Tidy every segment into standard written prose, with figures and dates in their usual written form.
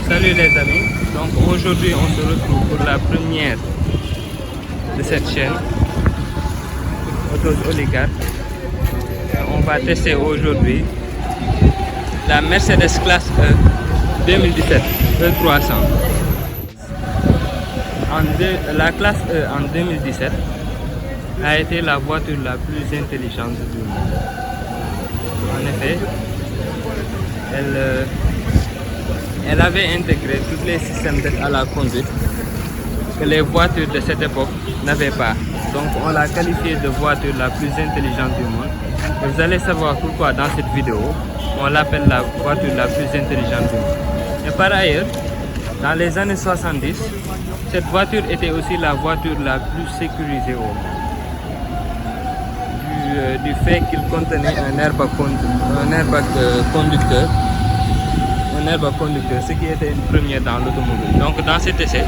Salut les amis, donc aujourd'hui on se retrouve pour la première de cette chaîne Autos Oligarque. On va tester aujourd'hui la Mercedes classe E 2017 E300. La classe E en 2017 a été la voiture la plus intelligente du monde. En effet, elle avait intégré tous les systèmes d'aide à la conduite que les voitures de cette époque n'avaient pas. Donc on l'a qualifiée de voiture la plus intelligente du monde. Et vous allez savoir pourquoi dans cette vidéo on l'appelle la voiture la plus intelligente du monde. Et par ailleurs, dans les années 70, cette voiture était aussi la voiture la plus sécurisée au monde. Du fait qu'il contenait un airbag conducteur, ce qui était une première dans l'automobile. Donc dans cet essai,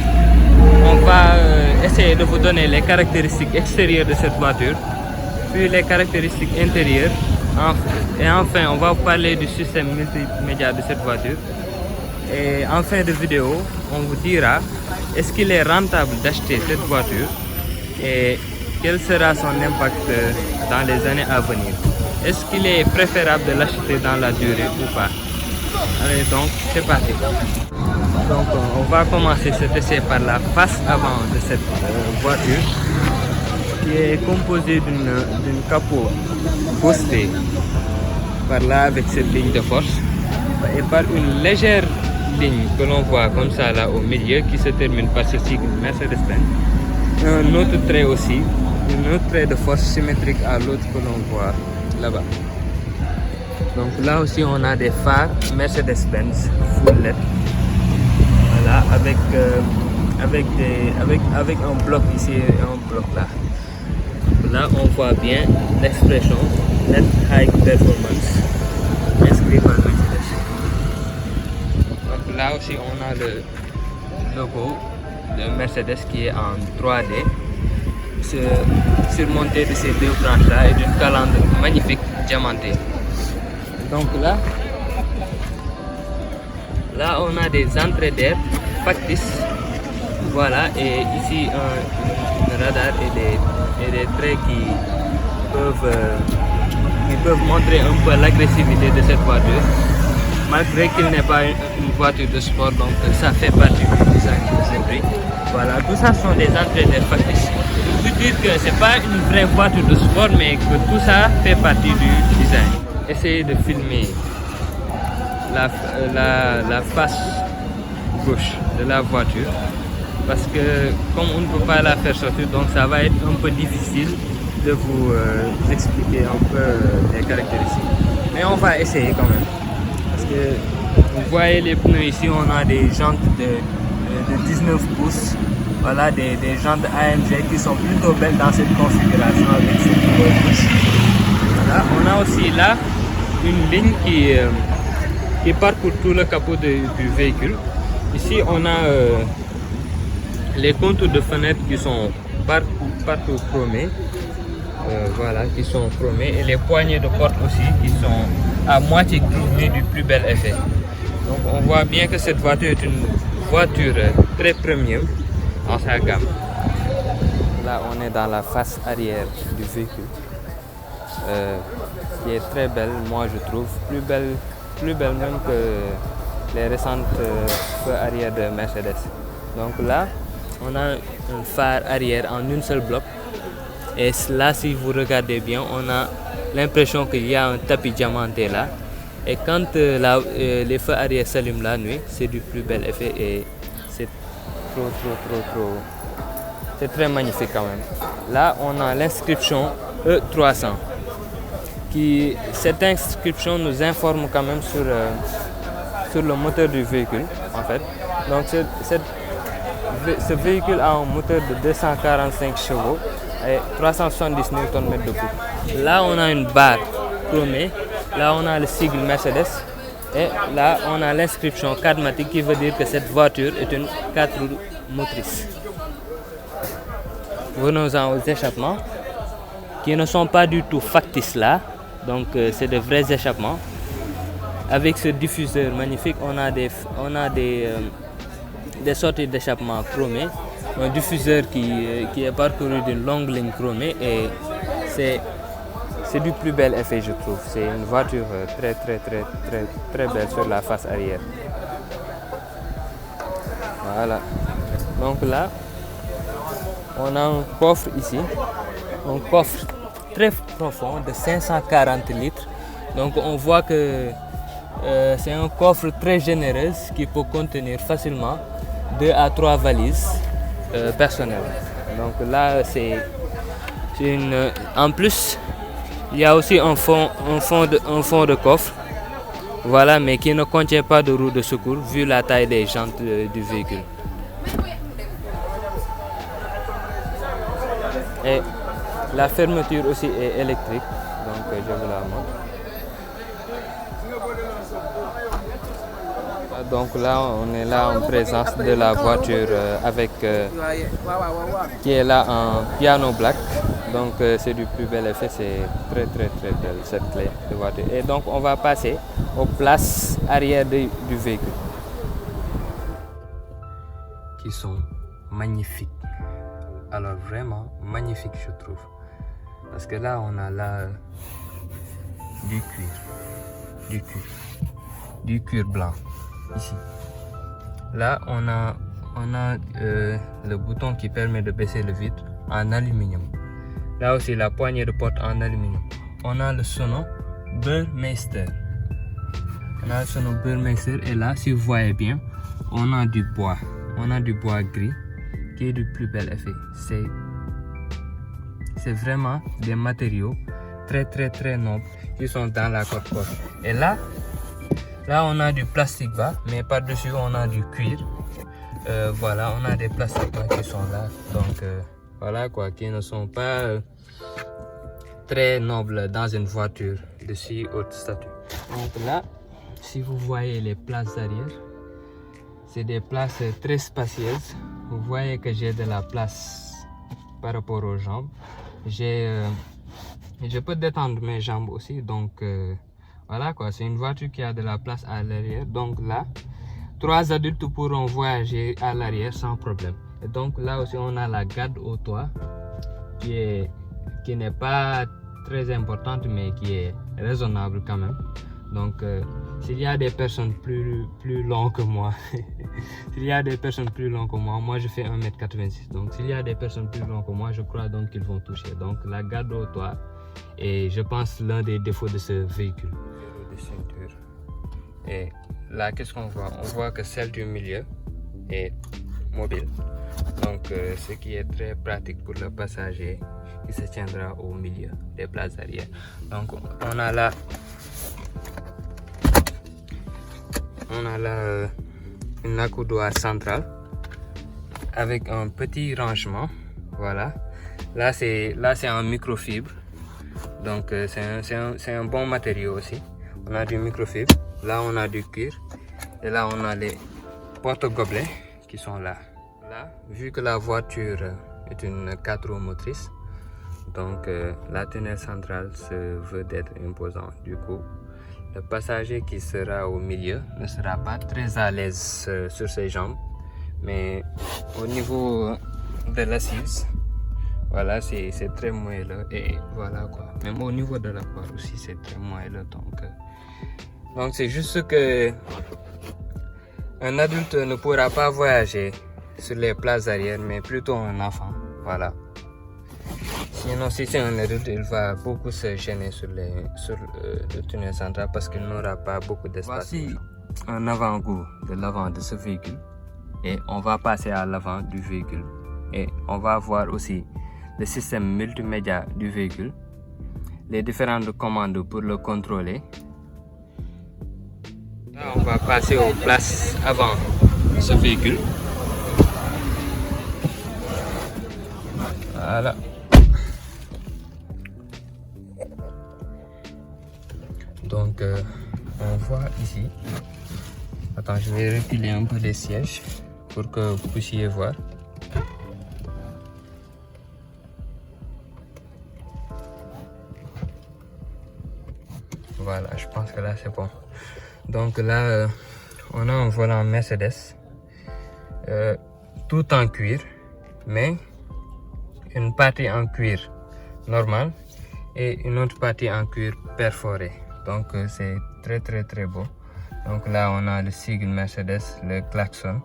on va essayer de vous donner les caractéristiques extérieures de cette voiture, puis les caractéristiques intérieures, et enfin on va vous parler du système multimédia de cette voiture. Et en fin de vidéo, on vous dira est-ce qu'il est rentable d'acheter cette voiture et quel sera son impact dans les années à venir. Est-ce qu'il est préférable de l'acheter dans la durée ou pas? Allez, donc c'est parti. Donc on va commencer cet essai par la face avant de cette voiture, qui est composée d'une capot boosté par là avec cette ligne de force et par une légère ligne que l'on voit comme ça là au milieu qui se termine par ce sigle Mercedes-Benz. Un autre trait aussi, un autre trait de force symétrique à l'autre que l'on voit là-bas. Donc là aussi on a des phares Mercedes-Benz full LED, voilà, avec un bloc ici et un bloc là. Là on voit bien l'expression Net High Performance inscrit par Mercedes. Donc là aussi on a le logo de Mercedes qui est en 3D, surmonté de ces deux branches là et d'une calandre magnifique diamantée. Donc là on a des entrées d'air factices, voilà, et ici un radar et des traits qui peuvent montrer un peu l'agressivité de cette voiture, malgré qu'il n'est pas une voiture de sport, donc ça fait partie du design de cette prix. Voilà, tout ça sont des entrées d'air factices. Je veux dire que c'est pas une vraie voiture de sport, mais que tout ça fait partie du design. Essayez de filmer la face gauche de la voiture, parce que comme on ne peut pas la faire sortir, donc ça va être un peu difficile de vous expliquer un peu les caractéristiques, mais on va essayer quand même, parce que vous voyez les pneus ici, on a des jantes de 19 pouces, voilà, des jantes AMG qui sont plutôt belles dans cette configuration avec cette gauche. Voilà, on a aussi là une ligne qui parcourt tout le capot du véhicule. Ici on a les contours de fenêtres qui sont partout chromés, voilà, qui sont chromés, et les poignées de porte aussi qui sont à moitié chromées du plus bel effet. Donc on voit bien que cette voiture est une voiture très premium dans sa gamme. Là on est dans la face arrière du véhicule, qui est très belle, moi je trouve, plus belle même que les récentes feux arrière de Mercedes. Donc là on a un phare arrière en une seule bloc, et là si vous regardez bien on a l'impression qu'il y a un tapis diamanté là, et quand les feux arrière s'allument la nuit, c'est du plus bel effet et c'est trop, c'est très magnifique quand même. Là on a l'inscription E300. Cette inscription nous informe quand même sur le moteur du véhicule en fait. Donc ce véhicule a un moteur de 245 chevaux et 370 Nm de couple. Là on a une barre chromée, là on a le sigle Mercedes, et là on a l'inscription 4MATIC, qui veut dire que cette voiture est une 4 roues motrices. Venons-en aux échappements, qui ne sont pas du tout factices là, donc c'est de vrais échappements. avec ce diffuseur magnifique, on a des sorties d'échappement chromées, un diffuseur qui est parcouru d'une longue ligne chromée et c'est du plus bel effet, je trouve. C'est une voiture très belle sur la face arrière. Voilà. Donc là, on a un coffre ici, un coffre très profond de 540 litres. Donc on voit que c'est un coffre très généreux qui peut contenir facilement 2 à 3 valises personnelles. Donc là, c'est une... En plus, il y a aussi un fond de coffre, voilà, mais qui ne contient pas de roue de secours vu la taille des jantes du véhicule. Et la fermeture aussi est électrique, donc je vous la montre. Donc là, on est là en présence de la voiture qui est là en piano black. Donc c'est du plus bel effet, c'est très belle cette clé de voiture. Et donc on va passer aux places arrière du véhicule, qui sont magnifiques. Alors vraiment magnifiques, je trouve. Parce que là, on a là du cuir blanc. Ici, là on a le bouton qui permet de baisser le vitre en aluminium. Là aussi la poignée de porte en aluminium. On a le sono Burmeister. Et là, si vous voyez bien, on a du bois gris qui est du plus bel effet. C'est vraiment des matériaux très nobles qui sont dans la coque. Et là, on a du plastique bas, mais par-dessus, on a du cuir. Voilà, on a des plastiques bas qui sont là. Donc, voilà quoi, qui ne sont pas très nobles dans une voiture de si haute stature. Donc là, si vous voyez les places arrière, c'est des places très spacieuses. Vous voyez que j'ai de la place par rapport aux jambes. Je peux détendre mes jambes aussi, donc... voilà quoi, c'est une voiture qui a de la place à l'arrière. Donc là, 3 adultes pourront voyager à l'arrière sans problème. Et donc là aussi, on a la garde au toit qui n'est pas très importante, mais qui est raisonnable quand même. Donc s'il y a des personnes plus longues que moi, moi je fais 1m86. Donc s'il y a des personnes plus longues que moi, je crois donc qu'ils vont toucher. Donc la garde au toit est, je pense, l'un des défauts de ce véhicule. De ceinture. Et là, qu'est-ce qu'on voit? On voit que celle du milieu est mobile. Donc ce qui est très pratique pour le passager qui se tiendra au milieu des places arrière. Donc on a là une accoudoir centrale avec un petit rangement. Voilà. Là c'est en microfibre. Donc c'est un bon matériau aussi. On a du microfibre. Là on a du cuir. Et là on a les porte-gobelets qui sont là. Là, vu que la voiture est une 4 roues motrices, donc la tunnelle centrale se veut d'être imposant. Du coup, le passager qui sera au milieu ne sera pas très à l'aise sur ses jambes, mais au niveau de l'assise, voilà, c'est très moelleux. Et voilà quoi. Même au niveau de la barre aussi, c'est très moelleux. Donc c'est juste que un adulte ne pourra pas voyager sur les places arrière, mais plutôt un enfant. Voilà. Sinon, si c'est un adulte, il va beaucoup se gêner sur le tunnel central parce qu'il n'aura pas beaucoup d'espace. Voici un avant-goût de l'avant de ce véhicule. Et on va passer à l'avant du véhicule. Et on va voir aussi le système multimédia du véhicule, les différentes commandes pour le contrôler. Là, on va passer aux places avant ce véhicule. Voilà. Donc, on voit ici. Attends, je vais reculer un peu les sièges pour que vous puissiez voir. Voilà, je pense que là c'est bon. Donc là, on a un volant Mercedes, tout en cuir, mais une partie en cuir normal et une autre partie en cuir perforé. Donc c'est très beau. Donc là, on a le sigle Mercedes, le klaxon.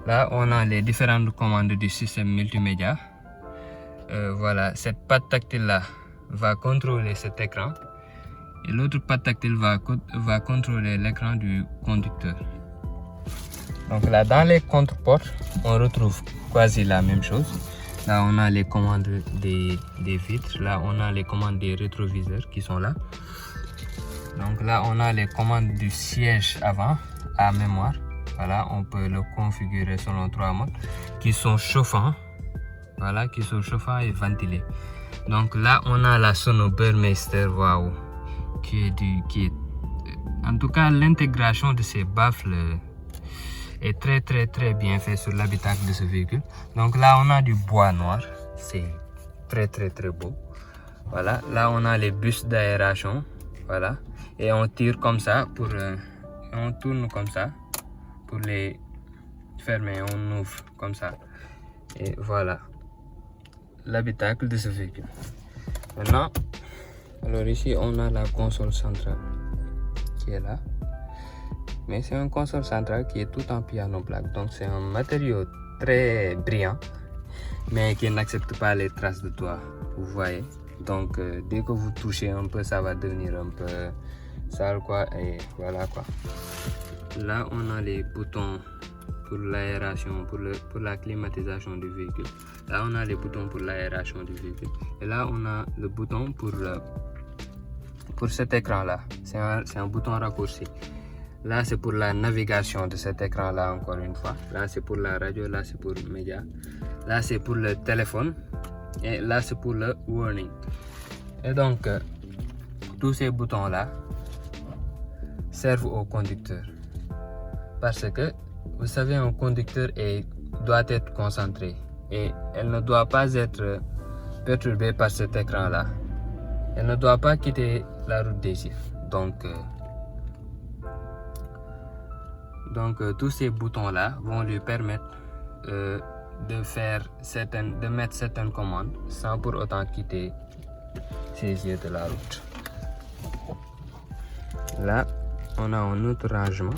Là, on a les différentes commandes du système multimédia. Voilà, cette patte tactile là va contrôler cet écran et l'autre patte tactile va contrôler l'écran du conducteur. Donc là, dans les contre-portes, on retrouve quasi la même chose. Là, on a les commandes des vitres. Là, on a les commandes des rétroviseurs qui sont là. Donc là, on a les commandes du siège avant à mémoire. Voilà, on peut le configurer selon 3 modes qui sont chauffants. Voilà, qui sont chauffants et ventilés. Donc là, on a la sono Burmeister, waouh, qui est en tout cas, l'intégration de ces baffles est très bien fait sur l'habitacle de ce véhicule. Donc là, on a du bois noir, c'est très beau. Voilà, là on a les bus d'aération, voilà, et on tire comme ça pour, on tourne comme ça pour les fermer, on ouvre comme ça, et voilà l'habitacle de ce véhicule. Maintenant, alors ici on a la console centrale qui est là, mais c'est une console centrale qui est tout en piano black, donc c'est un matériau très brillant mais qui n'accepte pas les traces de doigts, vous voyez. Donc dès que vous touchez un peu, ça va devenir un peu sale quoi, et voilà quoi. Là on a les boutons pour l'aération, pour la climatisation du véhicule. Là on a les boutons pour l'aération du véhicule, et là on a le bouton pour cet écran là, c'est un bouton raccourci. Là c'est pour la navigation de cet écran là, encore une fois. Là c'est pour la radio, là c'est pour média, là c'est pour le téléphone, et là c'est pour le warning. Et donc tous ces boutons là servent au conducteur, parce que vous savez, un conducteur doit être concentré et elle ne doit pas être perturbée par cet écran là. Elle ne doit pas quitter la route des yeux. Donc tous ces boutons là vont lui permettre de mettre certaines commandes sans pour autant quitter ses yeux de la route. Là on a un autre rangement,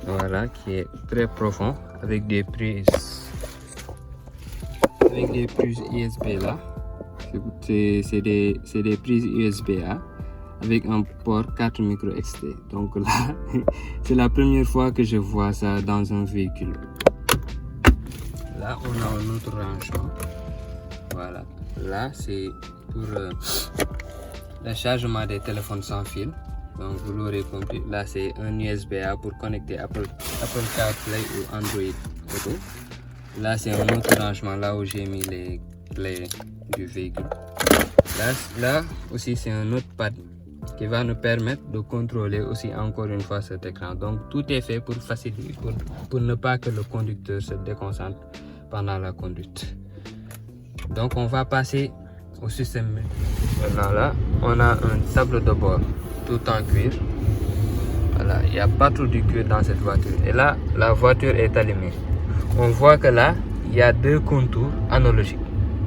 voilà, qui est très profond, avec des prises USB là. C'est des prises USB-A avec un port 4 micro XT. Donc là c'est la première fois que je vois ça dans un véhicule. Là on a un autre rangement, voilà. Là c'est pour le chargement des téléphones sans fil. Donc vous l'aurez compris, là c'est un USB-A pour connecter Apple CarPlay ou Android Auto. Là c'est un autre rangement, là où j'ai mis les clés du véhicule. Là aussi c'est un autre pad qui va nous permettre de contrôler aussi encore une fois cet écran. Donc tout est fait pour faciliter, pour ne pas que le conducteur se déconcentre pendant la conduite. Donc on va passer au système. Maintenant là on a un tableau de bord tout en cuir. Voilà, il y a partout du cuir dans cette voiture. Et là la voiture est allumée. On voit que là il y a 2 contours analogiques,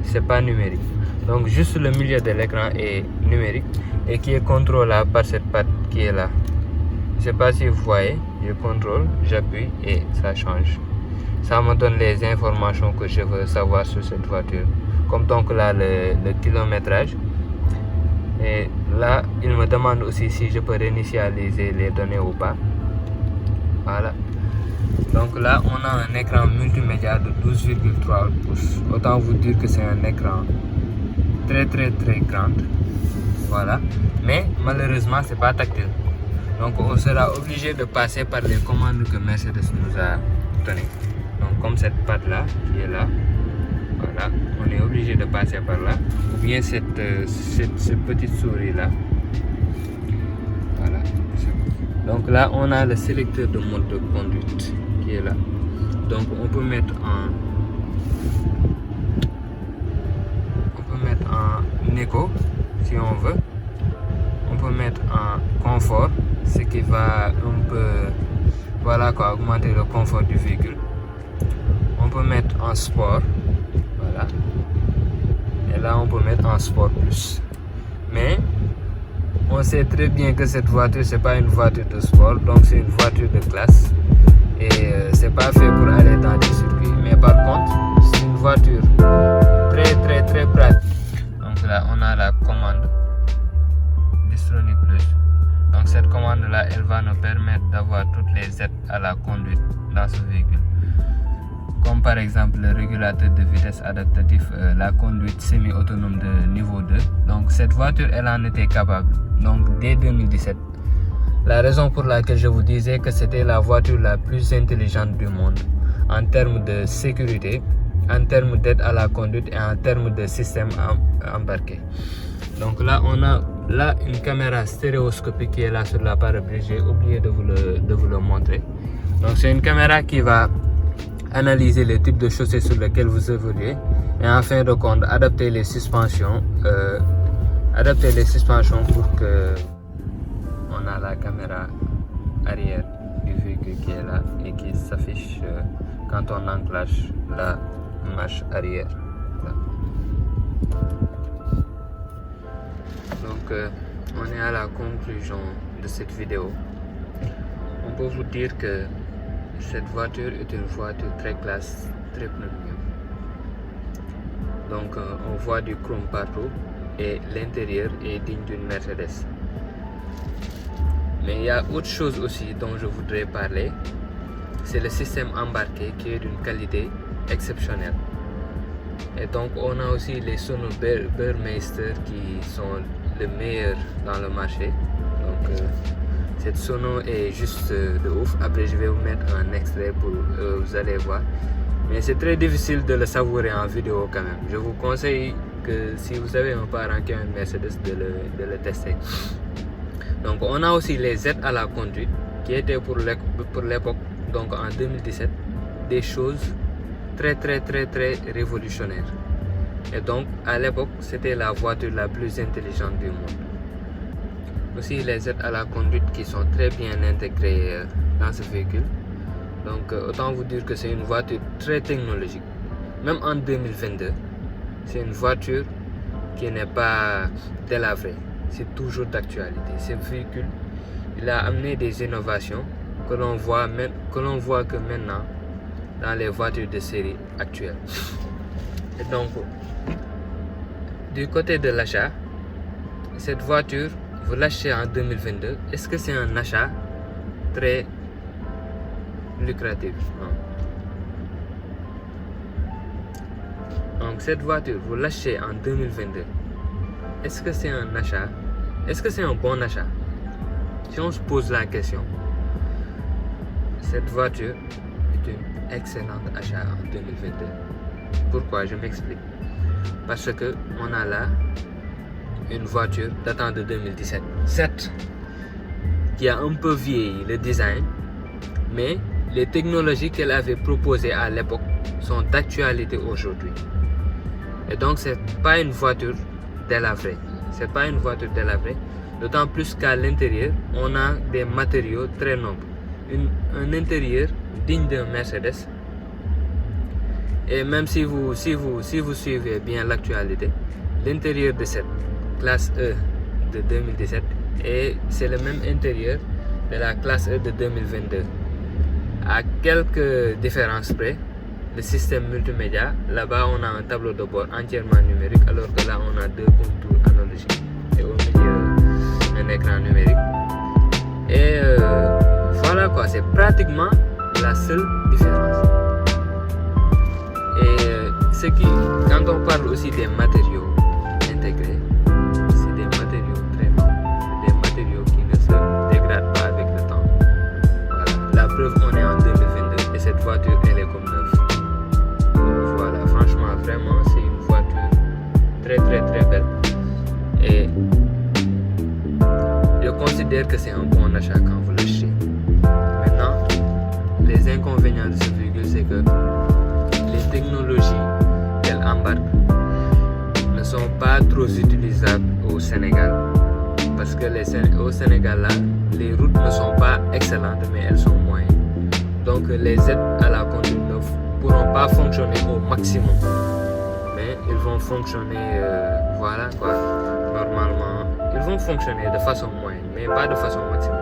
c'est pas numérique. Donc juste le milieu de l'écran est numérique et qui est contrôlable par cette patte qui est là. Je sais pas si vous voyez, je contrôle, j'appuie et ça change. Ça me donne les informations que je veux savoir sur cette voiture, comme donc là le kilométrage. Et là il me demande aussi si je peux réinitialiser les données ou pas. Voilà. Donc là on a un écran multimédia de 12,3 pouces. Autant vous dire que c'est un écran très grand. Voilà. Mais malheureusement c'est pas tactile. Donc on sera obligé de passer par les commandes que Mercedes nous a données. Donc comme cette patte là qui est là. Voilà, on est obligé de passer par là, ou bien cette petite souris là. Voilà. Donc là on a le sélecteur de mode de conduite qui est là. Donc on peut mettre en éco si on veut. On peut mettre en confort, ce qui va un peu, voilà quoi, augmenter le confort du véhicule. On peut mettre en sport, voilà. Et là, on peut mettre en sport plus. Mais on sait très bien que cette voiture, c'est pas une voiture de sport, donc c'est une voiture de classe. Et c'est pas fait pour aller dans des circuits. Mais par contre, c'est une voiture très pratique. Donc là, on a la commande Distronic Plus. Donc cette commande là, elle va nous permettre d'avoir toutes les aides à la conduite dans ce véhicule. Comme par exemple le régulateur de vitesse adaptatif, la conduite semi-autonome de niveau 2. Donc cette voiture, elle en était capable. Donc dès 2017. La raison pour laquelle je vous disais que c'était la voiture la plus intelligente du monde en termes de sécurité, en termes d'aide à la conduite et en termes de système embarqué. Donc là, on a là une caméra stéréoscopique qui est là sur la pare-brise. J'ai oublié de vous le montrer. Donc c'est une caméra qui va analyser le type de chaussée sur lequel vous évoluez et en fin de compte adapter les suspensions pour que on a la caméra arrière du véhicule qui est là et qui s'affiche quand on enclenche la marche arrière. Là. Donc on est à la conclusion de cette vidéo. On peut vous dire que cette voiture est une voiture très classe, très premium. Donc on voit du chrome partout et l'intérieur est digne d'une Mercedes. Mais il y a autre chose aussi dont je voudrais parler, c'est le système embarqué qui est d'une qualité exceptionnelle. Et donc on a aussi les Sonos Burmeister qui sont les meilleurs dans le marché. Donc cette Sonos est juste de ouf. Après je vais vous mettre un extrait pour vous allez voir. Mais c'est très difficile de le savourer en vidéo quand même. Je vous conseille que si vous avez un parent qui a une Mercedes de le tester. Donc on a aussi les aides à la conduite qui étaient pour l'époque, donc en 2017, des choses très révolutionnaires. Et donc à l'époque, c'était la voiture la plus intelligente du monde. Aussi les aides à la conduite qui sont très bien intégrées dans ce véhicule. Donc autant vous dire que c'est une voiture très technologique. Même en 2022, c'est une voiture qui n'est pas délabrée. C'est toujours d'actualité. Ce véhicule, il a amené des innovations que l'on voit que maintenant dans les voitures de série actuelles. Et donc, du côté de l'achat, cette voiture, vous l'achetez en 2022. Est-ce que c'est un achat très lucratif? Non. Donc cette voiture, vous l'achetez en 2022. Est-ce que c'est un achat? Est-ce que c'est un bon achat? Si on se pose la question, cette voiture est un excellent achat en 2022. Pourquoi? Je m'explique. Parce que on a là une voiture datant de 2017. Certes, qui a un peu vieilli le design, mais les technologies qu'elle avait proposées à l'époque sont d'actualité aujourd'hui. Et donc c'est pas une voiture délabrée. C'est pas une voiture délabrée. D'autant plus qu'à l'intérieur, on a des matériaux très nobles. Un intérieur digne d'un Mercedes. Et même si vous suivez bien l'actualité, l'intérieur de cette classe E de 2017 c'est le même intérieur de la classe E de 2022. À quelques différences près, le système multimédia, là-bas on a un tableau de bord entièrement numérique, alors que là on a deux contours analogiques et au milieu un écran numérique. Et voilà quoi, c'est pratiquement la seule différence. Et quand on parle aussi des matériaux intégrés, c'est des matériaux très nobles, des matériaux qui ne se dégradent pas avec le temps. Voilà. La preuve, on est en 2022 et cette voiture, elle est comme neuve. Voilà, franchement, vraiment, c'est une voiture très belle. Et je considère que c'est un bon achat quand vous l'achetez. Maintenant, les inconvénients de ce véhicule, c'est que les technologies qu'elle embarque ne sont pas trop utilisables au Sénégal parce que au Sénégal, là, les routes ne sont pas excellentes, mais elles sont moyennes. Donc les aides à la conduite ne pourront pas fonctionner au maximum. Mais ils vont fonctionner, voilà quoi, normalement. Ils vont fonctionner de façon moyenne, mais pas de façon maximum.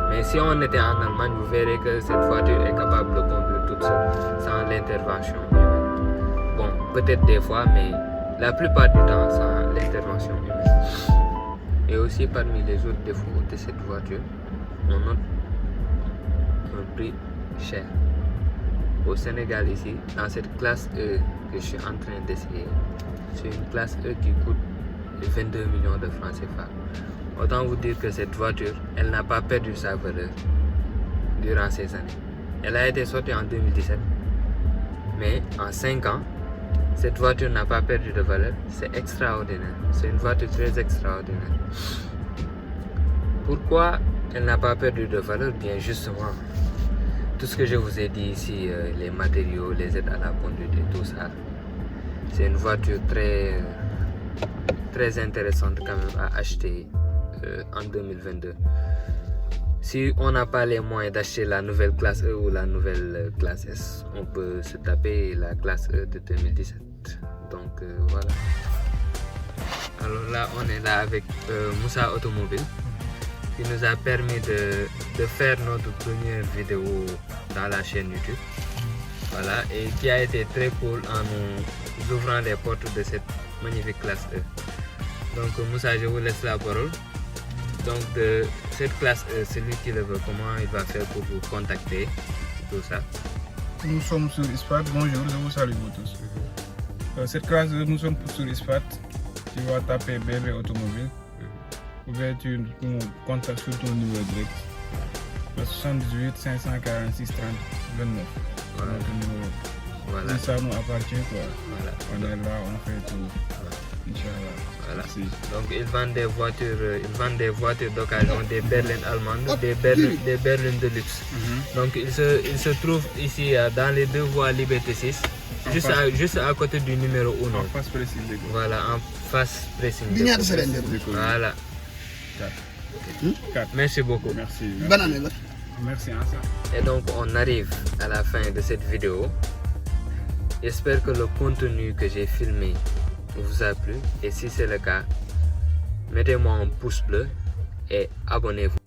Mais si on était en Allemagne, vous verrez que cette voiture est capable de conduire toute seule, sans l'intervention humaine. Bon, peut-être des fois, mais la plupart du temps, sans l'intervention humaine. Et aussi, parmi les autres défauts de cette voiture, on note un prix cher. Au Sénégal, ici, dans cette classe E que je suis en train d'essayer, c'est une classe E qui coûte 22 millions de francs CFA. Autant vous dire que cette voiture, elle n'a pas perdu sa valeur durant ces années. Elle a été sortie en 2017, mais en 5 ans, cette voiture n'a pas perdu de valeur. C'est extraordinaire. C'est une voiture très extraordinaire. Pourquoi elle n'a pas perdu de valeur? Bien justement, tout ce que je vous ai dit ici, les matériaux, les aides à la conduite et tout ça, c'est une voiture très, très intéressante quand même à acheter en 2022. Si on n'a pas les moyens d'acheter la nouvelle classe E ou la nouvelle classe S, on peut se taper la classe E de 2017. Donc voilà. Alors là, on est là avec Moussa Automobile, qui nous a permis de faire notre première vidéo dans la chaîne YouTube. Voilà, et qui a été très cool en nous ouvrant les portes de cette magnifique classe E. Donc Moussa, je vous laisse la parole. Donc de cette classe E, celui qui le veut, comment il va faire pour vous contacter, tout ça? Nous sommes sur ISPAT, bonjour, je vous salue vous tous. Cette classe E, nous sommes sur ISPAT, tu vas taper BB Automobile, ou bien tu nous contactes sur ton numéro direct, le 78 546 30 29. Voilà. Voilà. Et ça nous appartient quoi. Voilà. On est là, on fait tout. Inch'Allah. Voilà. Merci. Donc ils vendent des voitures d'occasion, des berlines allemandes, des berlines de luxe. Donc ils se trouvent ici dans les 2 voies Liberté 6, juste à côté du numéro 1. En face précise. Voilà, en face pressing. Voilà. 4. Merci beaucoup. Merci. Banane. Merci à ça. Et donc on arrive à la fin de cette vidéo. J'espère que le contenu que j'ai filmé vous a plu, et si c'est le cas, mettez-moi un pouce bleu et abonnez-vous.